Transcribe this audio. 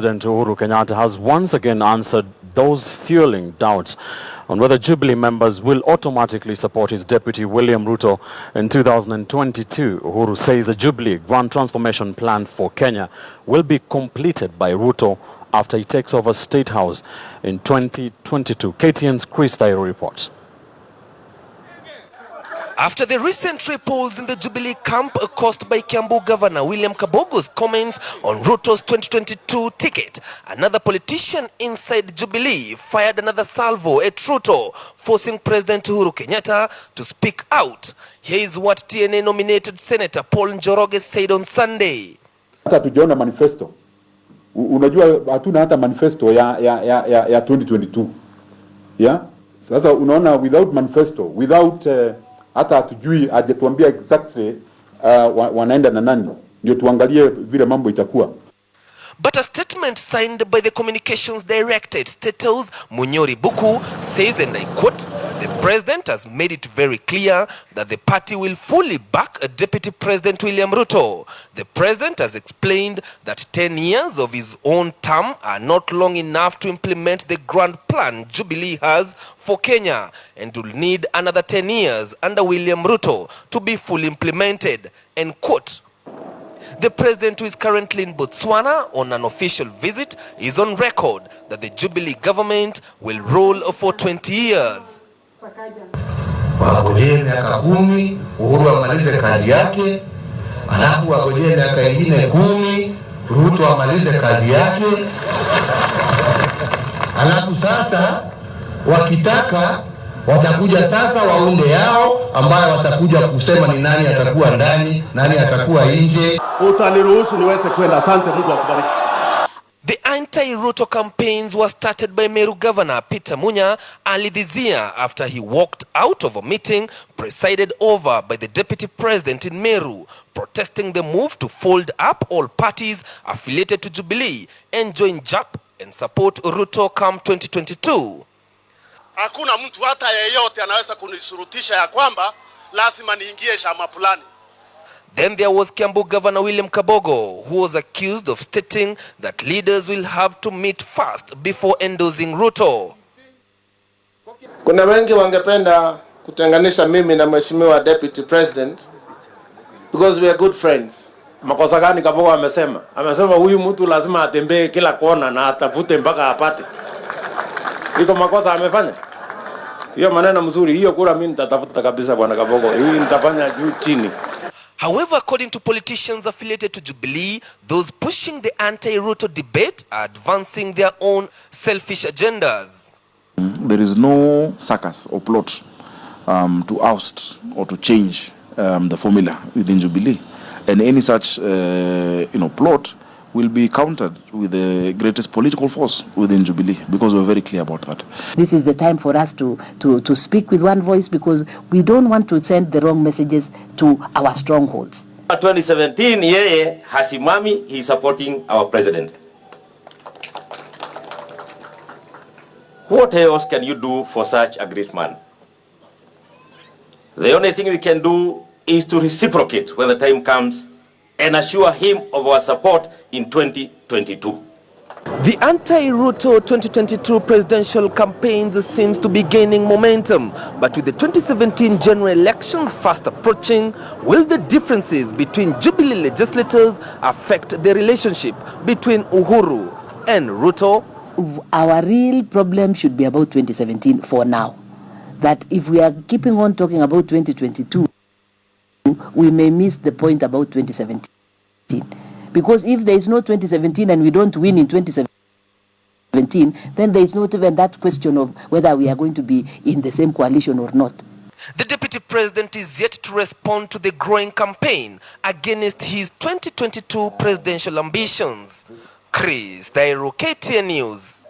President Uhuru Kenyatta has once again answered those fueling doubts on whether Jubilee members will automatically support his Deputy William Ruto in 2022. Uhuru says the Jubilee Grand Transformation Plan for Kenya will be completed by Ruto after he takes over State House in 2022. KTN's Chris Thairo reports. After the recent repulse in the Jubilee camp caused by Kiambu Governor William Kabogo's comments on Ruto's 2022 ticket, another politician inside Jubilee fired another salvo at Ruto, forcing President Uhuru Kenyatta to speak out. Here is what TNA-nominated Senator Paul Njoroge said on Sunday. Hata tujiona manifesto. Unajua hatuna hata manifesto ya 2022. Yeah? Sasa unaona without manifesto, without hata hatujui hajatuambia exactly wanaenda na nani, ndio tuangalie vile mambo itakuwa. But a statement signed by the Communications Director, Status Munyori Buku, says, and I quote, "The president has made it very clear that the party will fully back a Deputy President William Ruto. The president has explained that 10 years of his own term are not long enough to implement the grand plan Jubilee has for Kenya and will need another 10 years under William Ruto to be fully implemented," end quote. The president, who is currently in Botswana on an official visit, is on record that the Jubilee government will rule for 20 years. Wagojee miaka 10, Uhuru amalize kazi yake, alafu wagojee miaka ingine 10, Ruto amalize kazi yake. Alafu sasa wakitaka watakuja sasa waunde yao ambayo watakuja kusema ni nani atakuwa ndani, nani atakuwa nje. Utaniruhusu niweze kwenda. Asante, Mungu akubariki. The anti-Ruto campaigns were started by Meru Governor Peter Munya early this year after he walked out of a meeting presided over by the Deputy President in Meru, protesting the move to fold up all parties affiliated to Jubilee and join JAP and support Ruto come 2022. Hakuna mtu hata yeyote anaweza kunisurutisha ya kwamba lazima niingie chama fulani. Then there was Kiambu Governor William Kabogo, who was accused of stating that leaders will have to meet first before endorsing Ruto. Kuna wengi wangependa kutenganisha mimi na mheshimiwa Deputy President because we are good friends. Makosa gani Kabogo amesema? Amesema huyu mtu lazima atembee kila kona na atafute mpaka apate. Iko makosa amefanya? Hiyo maneno mzuri, hiyo kura mimi nitatafuta kabisa bwana Kabogo. Hii nitafanya juu chini. However, according to politicians affiliated to Jubilee, those pushing the anti-Ruto debate are advancing their own selfish agendas. There is no circus or plot to oust or to change the formula within Jubilee, and any such plot will be countered with the greatest political force within Jubilee, because we're very clear about that. This is the time for us to speak with one voice, because we don't want to send the wrong messages to our strongholds. 2017, yeye hasimami, he's supporting our president. What else can you do for such a great man? The only thing we can do is to reciprocate when the time comes and assure him of our support in 2022. The anti-Ruto 2022 presidential campaigns seems to be gaining momentum, but with the 2017 general elections fast approaching, will the differences between Jubilee legislators affect the relationship between Uhuru and Ruto? Our real problem should be about 2017 for now. That if we are keeping on talking about 2022, we may miss the point about 2017. Because if there is no 2017 and we don't win in 2017, then there is not even that question of whether we are going to be in the same coalition or not. The Deputy President is yet to respond to the growing campaign against his 2022 presidential ambitions. Chris Thairo, KTN News.